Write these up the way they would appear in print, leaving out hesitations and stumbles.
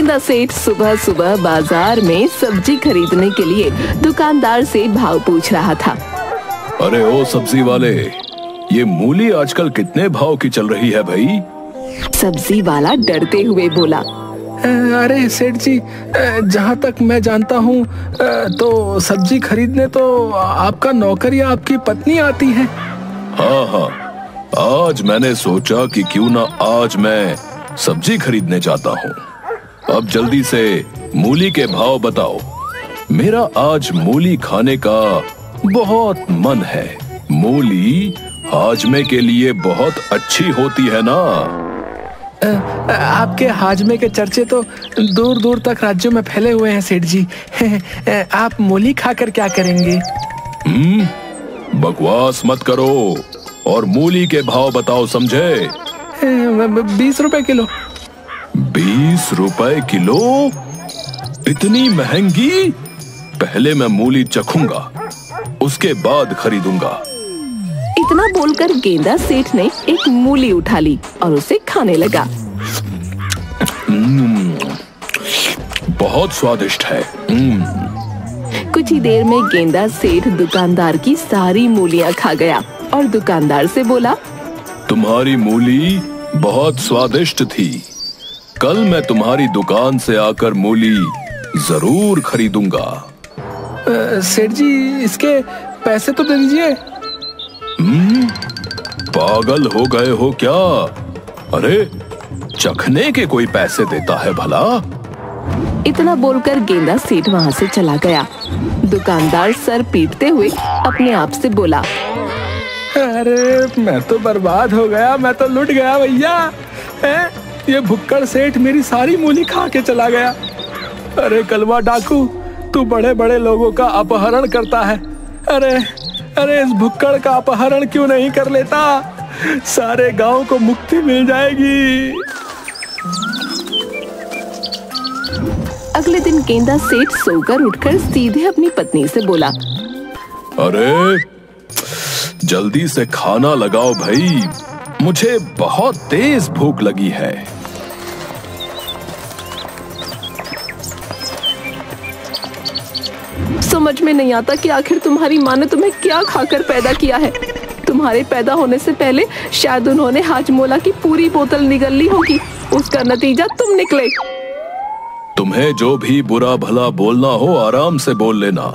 गेंदा सेठ सुबह सुबह बाजार में सब्जी खरीदने के लिए दुकानदार से भाव पूछ रहा था। अरे ओ सब्जी वाले, ये मूली आजकल कितने भाव की चल रही है भाई? सब्जी वाला डरते हुए बोला, अरे सेठ जी, जहाँ तक मैं जानता हूँ तो सब्जी खरीदने तो आपका नौकर या आपकी पत्नी आती है। हाँ, आज मैंने सोचा कि क्यों ना आज मैं सब्जी खरीदने जाता हूँ। अब जल्दी से मूली के भाव बताओ, मेरा आज मूली खाने का बहुत मन है। मूली हाजमे के लिए बहुत अच्छी होती है ना। आपके हाजमे के चर्चे तो दूर दूर तक राज्यों में फैले हुए हैं सेठ जी। आप मूली खाकर क्या करेंगे? बकवास मत करो और मूली के भाव बताओ, समझे? 20 रुपए किलो। 20 रुपए किलो? इतनी महंगी? पहले मैं मूली चखूंगा, उसके बाद खरीदूंगा। इतना बोलकर गेंदा सेठ ने एक मूली उठा ली और उसे खाने लगा। बहुत स्वादिष्ट है। कुछ ही देर में गेंदा सेठ दुकानदार की सारी मूलियां खा गया और दुकानदार से बोला, तुम्हारी मूली बहुत स्वादिष्ट थी। कल मैं तुम्हारी दुकान से आकर मूली जरूर खरीदूंगा। सेठ जी, इसके पैसे तो दे दीजिए। पागल हो गए हो क्या? अरे चखने के कोई पैसे देता है भला? इतना बोलकर गेंदा सेठ वहाँ से चला गया। दुकानदार सर पीटते हुए अपने आप से बोला, अरे मैं तो बर्बाद हो गया, मैं तो लुट गया भैया। ये भुक्कड़ सेठ मेरी सारी मूली खा के चला गया। अरे कलवा डाकू, तू बड़े बड़े लोगों का अपहरण करता है। अरे इस भुक्कड़ का अपहरण क्यों नहीं कर लेता? सारे गांव को मुक्ति मिल जाएगी। अगले दिन गेंदा सेठ सोकर उठकर सीधे अपनी पत्नी से बोला, अरे जल्दी से खाना लगाओ भाई, मुझे बहुत तेज भूख लगी है। समझ में नहीं आता कि आखिर तुम्हारी माँ ने तुम्हें क्या खाकर पैदा किया है। तुम्हारे पैदा होने से पहले शायद उन्होंने हाजमोला की पूरी बोतल निगल ली होगी। उसका नतीजा तुम निकले। तुम्हें जो भी बुरा भला बोलना हो आराम से बोल लेना,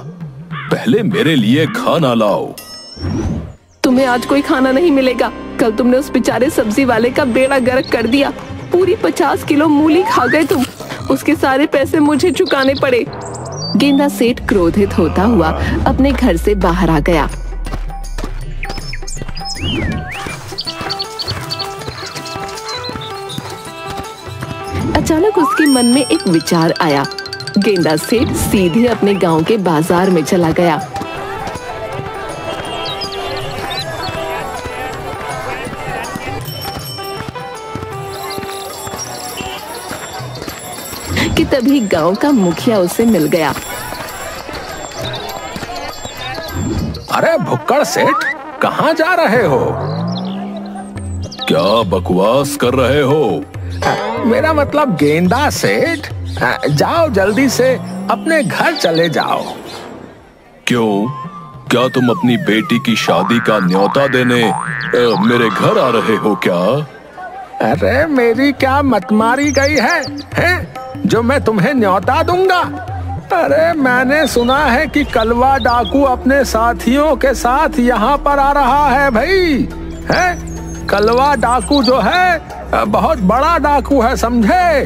पहले मेरे लिए खाना लाओ। तुम्हें आज कोई खाना नहीं मिलेगा। कल तुमने उस बेचारे सब्जी वाले का बेड़ा गर्क कर दिया। पूरी 50 किलो मूली खा गए तुम। उसके सारे पैसे मुझे चुकाने पड़े। गेंदा सेठ क्रोधित होता हुआ अपने घर से बाहर आ गया। अचानक उसके मन में एक विचार आया। गेंदा सेठ सीधे अपने गांव के बाजार में चला गया। कि तभी गांव का मुखिया उसे मिल गया। अरे भुक्कड़ सेठ, कहाँ जा रहे हो? क्या बकवास कर रहे हो? मेरा मतलब गेंदा सेठ, जाओ जल्दी से अपने घर चले जाओ। क्यों? क्या तुम अपनी बेटी की शादी का न्योता देने मेरे घर आ रहे हो क्या? अरे मेरी क्या मतमारी गई है जो मैं तुम्हें न्योता दूंगा? अरे मैंने सुना है कि कलवा डाकू अपने साथियों के साथ यहाँ पर आ रहा है भाई। कलवा डाकू जो है बहुत बड़ा डाकू है, समझे?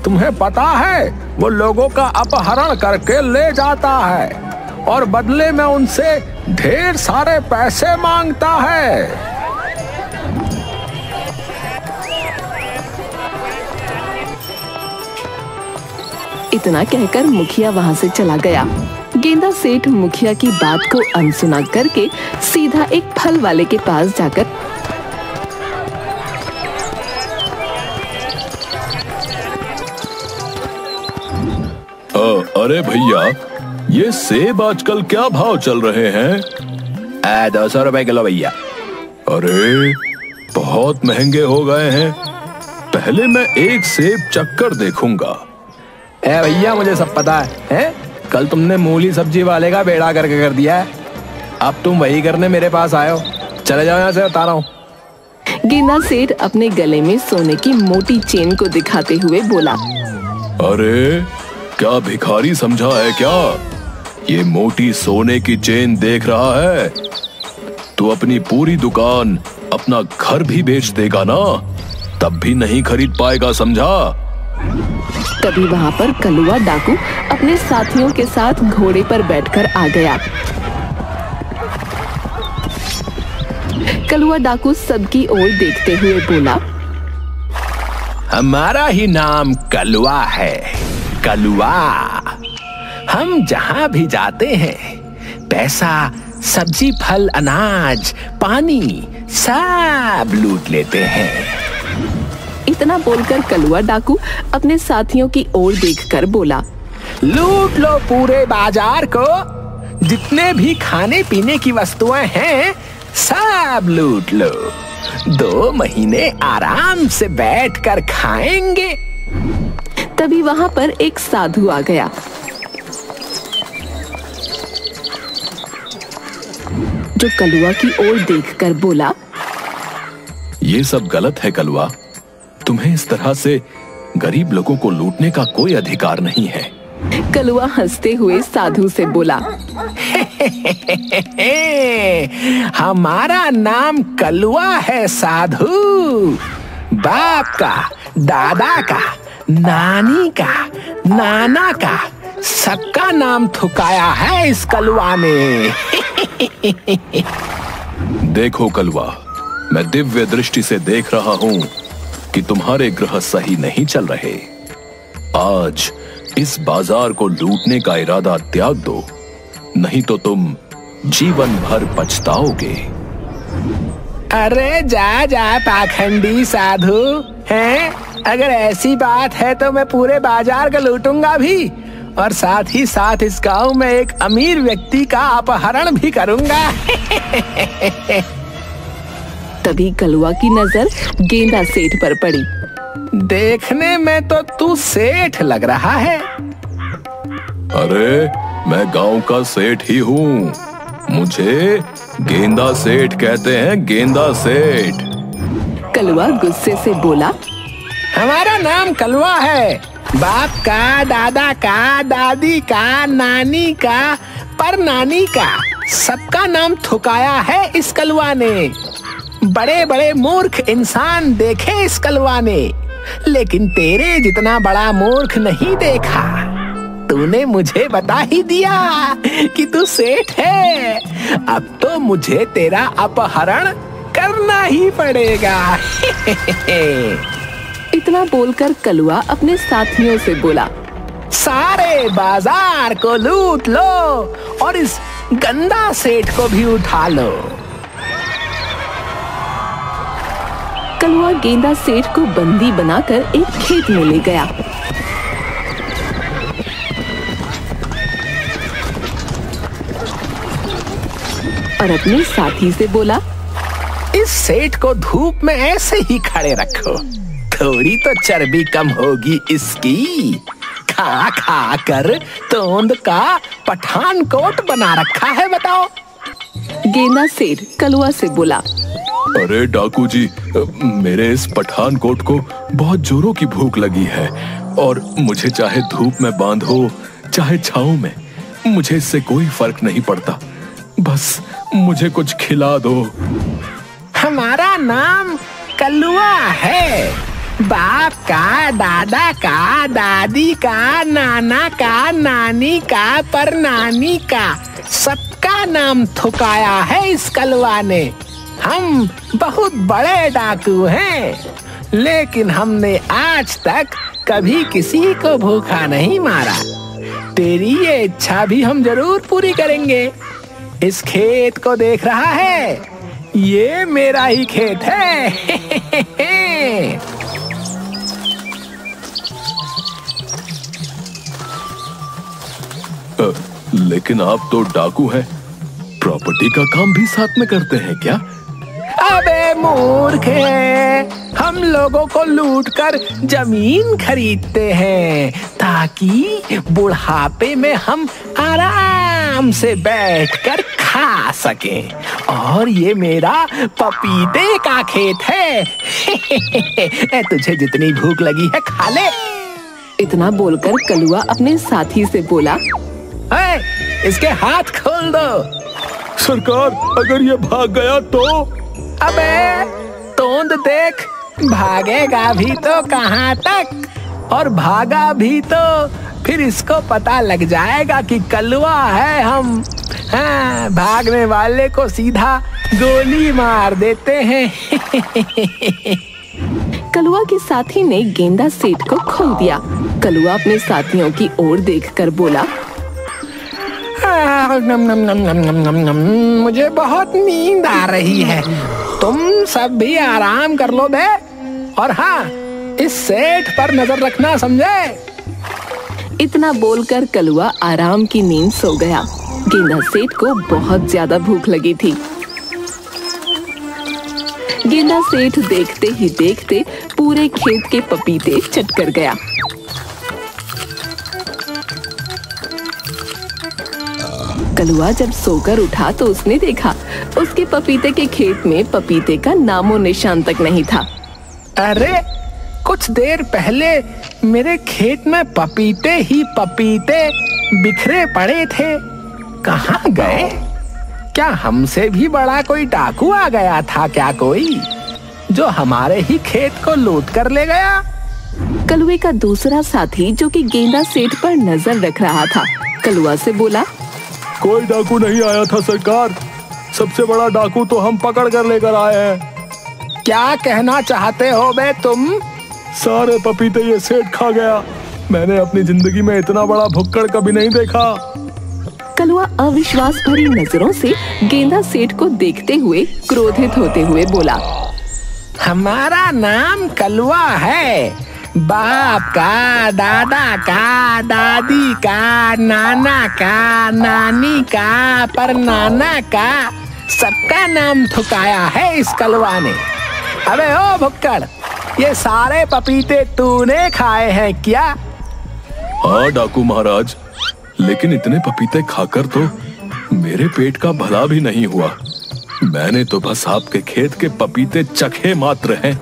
तुम्हें पता है वो लोगों का अपहरण करके ले जाता है और बदले में उनसे ढेर सारे पैसे मांगता है। इतना कहकर मुखिया वहां से चला गया। गेंदा सेठ मुखिया की बात को अनसुना करके सीधा एक फल वाले के पास जाकर अरे भैया, ये सेब आजकल क्या भाव चल रहे हैं? 200 रुपए किलो भैया। अरे बहुत महंगे हो गए हैं। पहले मैं एक सेब चक्कर देखूंगा। ए भैया, मुझे सब पता है? कल तुमने मूली सब्जी वाले का बेड़ा करके कर दिया है, अब तुम वही करने मेरे पास आए हो। चले जाओ यहाँ से, बता रहा हूँ। गेंदा सेठ अपने गले में सोने की मोटी चेन को दिखाते हुए बोला, अरे क्या भिखारी समझा है क्या? ये मोटी सोने की चेन देख रहा है? तू अपनी पूरी दुकान, अपना घर भी बेच देगा ना, तब भी नहीं खरीद पाएगा, समझा? तभी वहाँ पर कलुआ डाकू अपने साथियों के साथ घोड़े पर बैठकर आ गया। कलुआ डाकू सबकी ओर देखते हुए बोला, हमारा ही नाम कलुआ है, कलुआ। हम जहाँ भी जाते हैं, पैसा, सब्जी, फल, अनाज, पानी सब लूट लेते हैं। इतना बोलकर कलुआ डाकू अपने साथियों की ओर देखकर बोला, लूट लो पूरे बाजार को, जितने भी खाने पीने की वस्तुएं हैं सब लूट लो। 2 महीने आराम से बैठकर खाएंगे। तभी वहाँ पर एक साधु आ गया। जो कलुआ की ओर देखकर बोला, ये सब गलत है कलुआ, तुम्हें इस तरह से गरीब लोगों को लूटने का कोई अधिकार नहीं है। कलुआ हंसते हुए साधु से बोला, हमारा नाम कलुआ है साधु। बाप का, दादा का, नानी का, नाना का, सबका नाम थुकाया है इस कलुआ ने। देखो कलुआ, मैं दिव्य दृष्टि से देख रहा हूँ कि तुम्हारे ग्रह सही नहीं चल रहे। आज इस बाजार को लूटने का इरादा त्याग दो, नहीं तो तुम जीवन भर पछताओगे। अरे जा जा पाखंडी साधु, हैं? अगर ऐसी बात है तो मैं पूरे बाजार को लूटूंगा भी, और साथ ही साथ इस गांव में एक अमीर व्यक्ति का अपहरण भी करूंगा। तभी कलुआ की नजर गेंदा सेठ पर पड़ी। देखने में तो तू सेठ लग रहा है। अरे मैं गांव का सेठ ही हूँ, मुझे गेंदा सेठ कहते हैं, गेंदा सेठ। कलुआ गुस्से से बोला, हमारा नाम कलुआ है, बाप का, दादा का, दादी का, नानी का, परनानी का, सबका नाम थुकाया है इस कलुआ ने। बड़े बड़े मूर्ख इंसान देखे इस कलुआ ने, लेकिन तेरे जितना बड़ा मूर्ख नहीं देखा। तूने मुझे बता ही दिया कि तू सेठ है, अब तो मुझे तेरा अपहरण करना ही पड़ेगा। इतना बोलकर कलुआ अपने साथियों से बोला, सारे बाजार को लूट लो और इस गंदा सेठ को भी उठा लो। कलुआ गेंदा सेठ को बंदी बनाकर एक खेत में ले गया। और अपने साथी से बोला, इस सेठ को धूप में ऐसे ही खड़े रखो, थोड़ी तो चर्बी कम होगी इसकी। खा खा कर तोंद का पठानकोट बना रखा है, बताओ। गेंदा सेठ कलुआ से बोला, अरे डाकू जी, मेरे इस पठानकोट को बहुत जोरों की भूख लगी है, और मुझे चाहे धूप में बांधो चाहे छांव में, मुझे इससे कोई फर्क नहीं पड़ता, बस मुझे कुछ खिला दो। हमारा नाम कलुआ है, बाप का, दादा का, दादी का, नाना का, नानी का, परनानी का, सबका नाम थुकाया है इस कलुआ ने। हम बहुत बड़े डाकू हैं, लेकिन हमने आज तक कभी किसी को भूखा नहीं मारा। तेरी ये इच्छा भी हम जरूर पूरी करेंगे। इस खेत को देख रहा है, ये मेरा ही खेत है। लेकिन आप तो डाकू हैं, प्रॉपर्टी का काम भी साथ में करते हैं क्या? अबे मूर्ख है, हम हम लोगों को लूटकर जमीन खरीदते हैं ताकि बुढ़ापे में हम आराम से बैठकर खा सकें। और ये मेरा पपीते का खेत है। तुझे जितनी भूख लगी है खा ले। इतना बोलकर कलुआ अपने साथी से बोला, इसके हाथ खोल दो। सरकार, अगर ये भाग गया तो? अबे तोंद देख, भागेगा भी तो कहाँ तक, और भागा भी तो फिर इसको पता लग जाएगा कि कलुआ है हम। हाँ, भागने वाले को सीधा गोली मार देते हैं। कलुआ के साथी ने गेंदा सेठ को खोल दिया। कलुआ अपने साथियों की ओर देखकर बोला, मुझे बहुत नींद आ रही है, तुम सब भी आराम कर लो बे। और हाँ, इस सेठ पर नजर रखना, समझे? इतना बोलकर कलुआ आराम की नींद सो गया। गेंदा सेठ को बहुत ज्यादा भूख लगी थी। गेंदा सेठ देखते ही देखते पूरे खेत के पपीते चट कर गया। कलुआ जब सोकर उठा तो उसने देखा उसके पपीते के खेत में पपीते का नामो निशान तक नहीं था। अरे, कुछ देर पहले मेरे खेत में पपीते ही पपीते बिखरे पड़े थे, कहाँ गए? क्या हमसे भी बड़ा कोई डाकू आ गया था क्या कोई, जो हमारे ही खेत को लूट कर ले गया? कलुए का दूसरा साथी, जो कि गेंदा सेठ पर नजर रख रहा था, कलुआ से बोला, कोई डाकू नहीं आया था सरकार, सबसे बड़ा डाकू तो हम पकड़ कर लेकर आए हैं। क्या कहना चाहते हो बे तुम? सारे पपीते ये सेठ खा गया। मैंने अपनी जिंदगी में इतना बड़ा भुक्कड़ कभी नहीं देखा। कलुआ अविश्वास भरी नजरों से गेंदा सेठ को देखते हुए क्रोधित होते हुए बोला, हमारा नाम कलुआ है। बाप का, दादा का, दादी का, नाना का, नानी का, परनाना का, सबका नाम ठुकाया है इस कलुआ ने। अबे ओ भुक्कड़, ये सारे पपीते तूने खाए हैं क्या? हाँ डाकू महाराज, लेकिन इतने पपीते खाकर तो मेरे पेट का भला भी नहीं हुआ। मैंने तो बस आपके खेत के पपीते चखे मात्र हैं।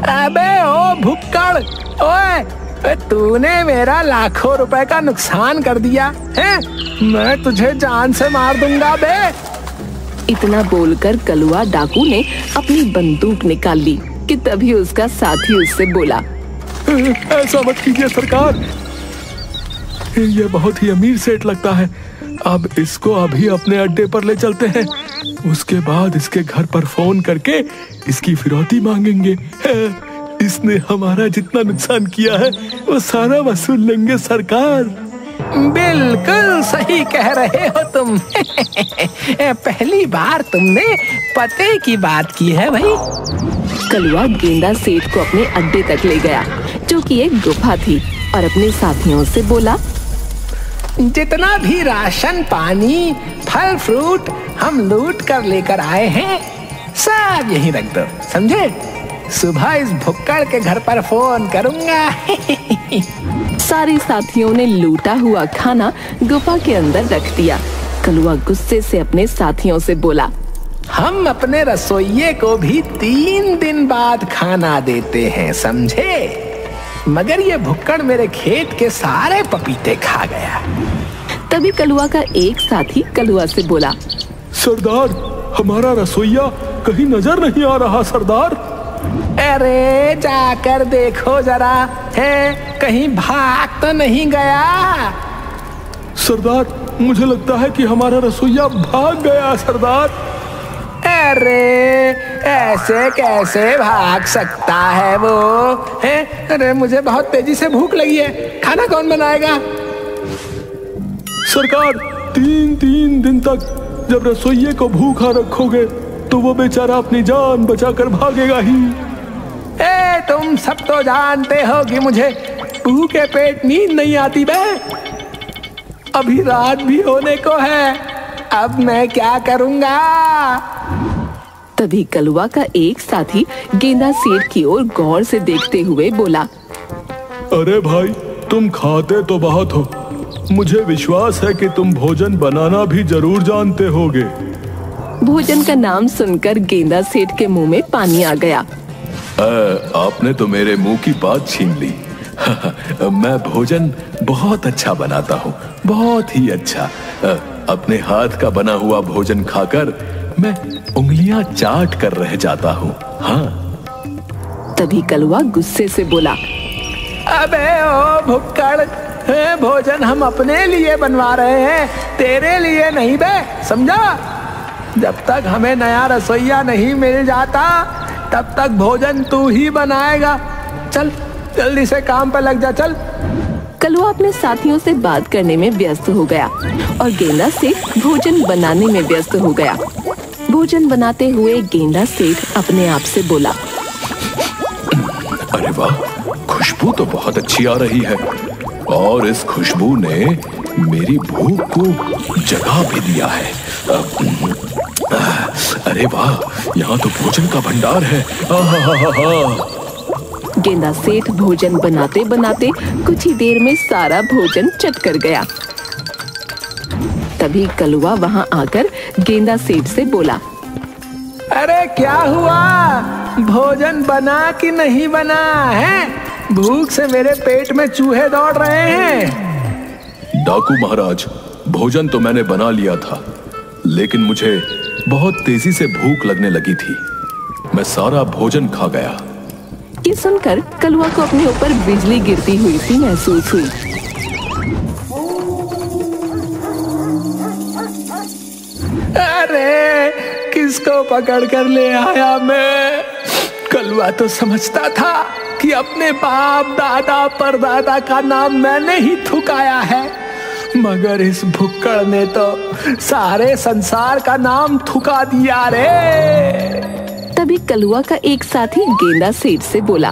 अबे ओ भुक्कड़, ओए, तूने मेरा लाखों रुपए का नुकसान कर दिया है। मैं तुझे जान से मार दूंगा बे। इतना बोलकर कलुआ डाकू ने अपनी बंदूक निकाल ली कि तभी उसका साथी उससे बोला, ऐसा मत कीजिए सरकार, ये बहुत ही अमीर सेठ लगता है। अब इसको अभी अपने अड्डे पर ले चलते हैं, उसके बाद इसके घर पर फोन करके इसकी फिरौती मांगेंगे। इसने हमारा जितना नुकसान किया है वो सारा वसूल लेंगे सरकार। बिल्कुल सही कह रहे हो तुम। पहली बार तुमने पते की बात की है भाई। कलुआ गेंदा सेठ को अपने अड्डे तक ले गया, जो कि एक गुफा थी, और अपने साथियों से बोला, जितना भी राशन पानी फल फ्रूट हम लूट कर लेकर आए हैं, सब यहीं रख दो, समझे? सुबह इस भुक्कड़ के घर पर फोन करूंगा। सारे साथियों ने लूटा हुआ खाना गुफा के अंदर रख दिया। कलुआ गुस्से से अपने साथियों से बोला, हम अपने रसोइये को भी 3 दिन बाद खाना देते हैं, समझे? मगर ये भुक्कड़ मेरे खेत के सारे पपीते खा गया। तभी कलुआ का एक साथी कलुआ से बोला, सरदार, हमारा रसोइया कहीं नजर नहीं आ रहा सरदार। अरे जाकर देखो जरा, है कहीं भाग तो नहीं गया? सरदार, मुझे लगता है कि हमारा रसोइया भाग गया सरदार। अरे ऐसे कैसे भाग सकता है वो, है? अरे मुझे बहुत तेजी से भूख लगी है, खाना कौन बनाएगा? सरकार, 3 दिन तक जब रसोइये को भूखा रखोगे तो वो बेचारा अपनी जान बचाकर भागेगा ही। तुम सब तो जानते हो कि मुझे भूखे पेट नींद नहीं आती बे। अभी रात भी होने को है, अब मैं क्या करूंगा? तभी कलवा का एक साथी गेंदा सेठ की ओर गौर से देखते हुए बोला, अरे भाई, तुम खाते तो बहुत हो, मुझे विश्वास है कि तुम भोजन बनाना भी जरूर जानते होगे। भोजन का नाम सुनकर गेंदा सेठ के मुंह में पानी आ गया। आपने तो मेरे मुंह की बात छीन ली। मैं भोजन बहुत अच्छा बनाता हूँ, बहुत ही अच्छा। अपने हाथ का बना हुआ भोजन खाकर मैं उंगलियां चाट कर रह जाता हूँ। हाँ। तभी कलवा गुस्से से बोला, अबे ओ भुक्कड़, भोजन हम अपने लिए बनवा रहे हैं, तेरे लिए नहीं बे, समझा? जब तक हमें नया रसोइया नहीं मिल जाता तब तक भोजन तू ही बनाएगा। चल जल्दी से काम पर लग जा, चल। कलवा अपने साथियों से बात करने में व्यस्त हो गया और गेंदा सेठ भोजन बनाने में व्यस्त हो गया। भोजन बनाते हुए गेंदा सेठ अपने आप से बोला, अरे वाह, खुशबू तो बहुत अच्छी आ रही है और इस खुशबू ने मेरी भूख को जगा भी दिया है। अरे वाह, यहाँ तो भोजन का भंडार है। गेंदा सेठ भोजन बनाते बनाते कुछ ही देर में सारा भोजन चट कर गया। तभी कलवा वहां आकर गेंदा सेठ से बोला, अरे क्या हुआ, भोजन बना कि नहीं बना है? भूख से मेरे पेट में चूहे दौड़ रहे हैं। डाकू महाराज, भोजन तो मैंने बना लिया था, लेकिन मुझे बहुत तेजी से भूख लगने लगी थी। मैं सारा भोजन खा गया। ये सुनकर कलवा को अपने ऊपर बिजली गिरती हुई सी महसूस हुई। अरे किसको पकड़ कर ले आया मैं? कलवा तो समझता था कि अपने बाप दादा परदादा का नाम मैंने ही थुकाया है, मगर इस भुक्कड़ ने तो सारे संसार का नाम थुका दिया रे। तभी कलवा का एक साथी गेंदा सेठ से बोला,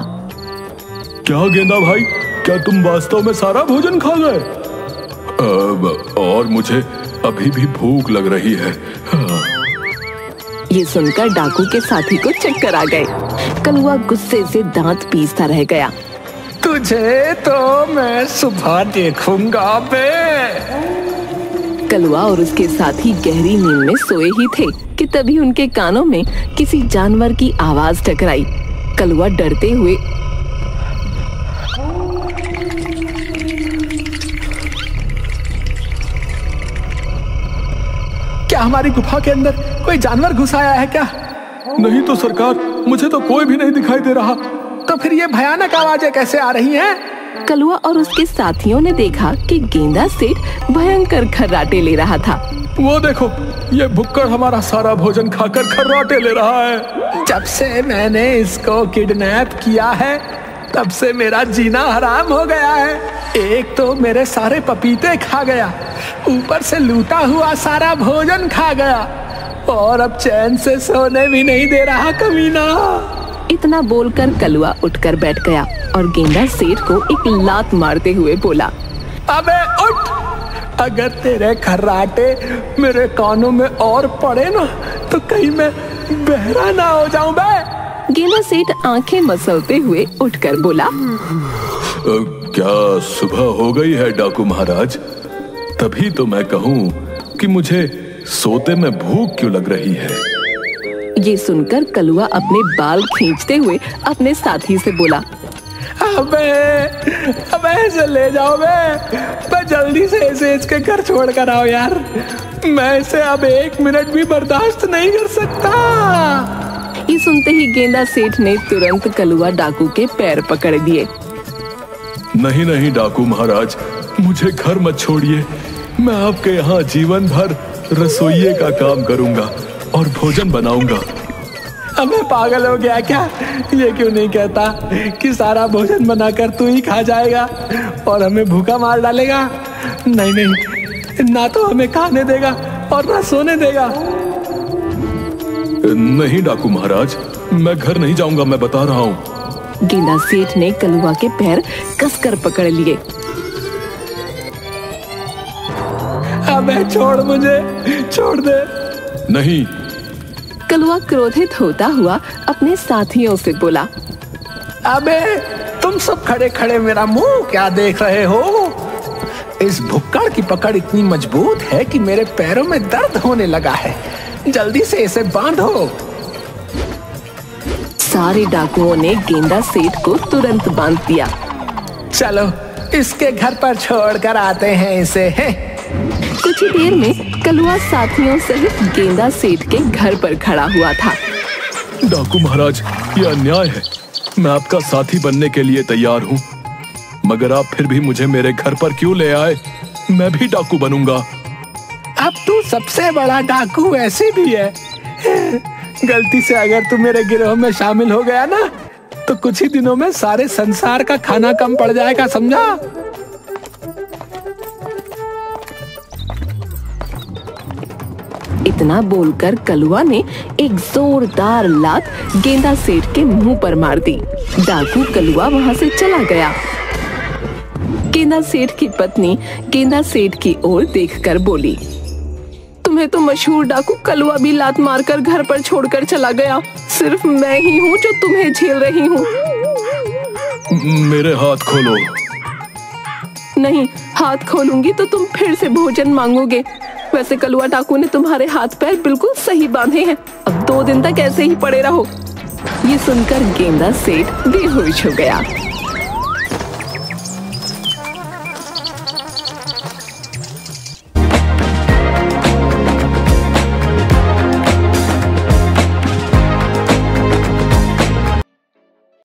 क्या गेंदा भाई, क्या तुम वास्तव में सारा भोजन खा गए? और मुझे अभी भी भूख लग रही है। ये सुनकर डाकू के साथी को चक्कर आ गए। कलवा गुस्से से दांत पीसता रह गया। तुझे तो मैं सुबह देखूंगा बे। कलवा और उसके साथी गहरी नींद में सोए ही थे कि तभी उनके कानों में किसी जानवर की आवाज टकराई। कलवा डरते हुए क्या हमारी गुफा के अंदर कोई जानवर घुस आया है क्या? नहीं तो सरकार, मुझे तो कोई भी नहीं दिखाई दे रहा। तो फिर ये भयानक आवाजें कैसे आ रही हैं? कलवा और उसके साथियों ने देखा कि गेंदा सेठ भयंकर खर्राटे ले रहा था। वो देखो, ये भुक्कड़ हमारा सारा भोजन खाकर खर्राटे ले रहा है। जब से मैंने इसको किडनैप किया है तब से मेरा जीना हराम हो गया है। एक तो मेरे सारे पपीते खा गया, ऊपर से लूटा हुआ सारा भोजन खा गया और अब चैन से सोने भी नहीं दे रहा कमीना। इतना बोलकर कलवा उठकर बैठ गया और गेंदा सेठ को एक लात मारते हुए बोला, अबे उठ, अगर तेरे खर्राटे मेरे कानों में और पड़े ना तो कहीं मैं बहरा ना हो जाऊं बे। गेंदा सेठ आंखें मसलते हुए उठकर बोला, क्या सुबह हो गई है डाकू महाराज? तभी तो मैं कहूँ कि मुझे सोते में भूख क्यों लग रही है। ये सुनकर कलवा अपने बाल खींचते हुए अपने साथी से बोला, अबे इसे ले जाओ बे, जल्दी से इसे इसके घर छोड़ कर आओ यार। मैं इसे अब 1 मिनट भी बर्दाश्त नहीं कर सकता। ये सुनते ही गेंदा सेठ ने तुरंत कलवा डाकू के पैर पकड़ दिए। नहीं नहीं डाकू महाराज, मुझे घर मत छोड़िए। मैं आपके यहाँ जीवन भर रसोइये का काम करूंगा और भोजन बनाऊंगा। अबे पागल हो गया क्या? ये क्यों नहीं कहता कि सारा भोजन बनाकर तू ही खा जाएगा और हमें भूखा मार डालेगा? नहीं नहीं, ना तो हमें खाने देगा और ना सोने देगा। नहीं डाकू महाराज, मैं घर नहीं जाऊंगा, मैं बता रहा हूँ। गेंदा सेठ ने कलवा के पैर कसकर पकड़ लिए। अबे छोड़ मुझे, छोड़ दे। नहीं। कलुआ क्रोधित होता हुआ अपने साथियों से बोला, अबे तुम सब खड़े खड़े मेरा मुंह क्या देख रहे हो? इस भुक्कड़ की पकड़ इतनी मजबूत है कि मेरे पैरों में दर्द होने लगा है। जल्दी से इसे बांधो। सारे डाकुओं ने गेंदा सेठ को तुरंत बांध दिया। चलो इसके घर पर छोड़कर आते हैं इसे। कुछ ही देर में कलुआ साथियों सहित गेंदा सेठ के घर पर खड़ा हुआ था। डाकू महाराज, यह अन्याय है। मैं आपका साथी बनने के लिए तैयार हूँ, मगर आप फिर भी मुझे मेरे घर पर क्यों ले आए? मैं भी डाकू बनूंगा। अब तू सबसे बड़ा डाकू ऐसे भी है। गलती से अगर तू मेरे गिरोह में शामिल हो गया ना, तो कुछ ही दिनों में सारे संसार का खाना कम पड़ जाएगा, समझा? इतना बोलकर कलुआ ने एक जोरदार लात गेंदा सेठ के मुंह पर मार दी। डाकू कलुआ वहां से चला गया। गेंदा सेठ की पत्नी गेंदा सेठ की ओर देखकर बोली, तुम्हें तो मशहूर डाकू कलुआ भी लात मारकर घर पर छोड़कर चला गया। सिर्फ मैं ही हूँ जो तुम्हें झेल रही हूँ। मेरे हाथ खोलो। नहीं, हाथ खोलूंगी तो तुम फिर से भोजन मांगोगे। वैसे कलुआ डाकू ने तुम्हारे हाथ पैर बिल्कुल सही बांधे हैं। अब 2 दिन तक ऐसे ही पड़े रहो। ये सुनकर गेंदा सेठ बेहोश हो गया।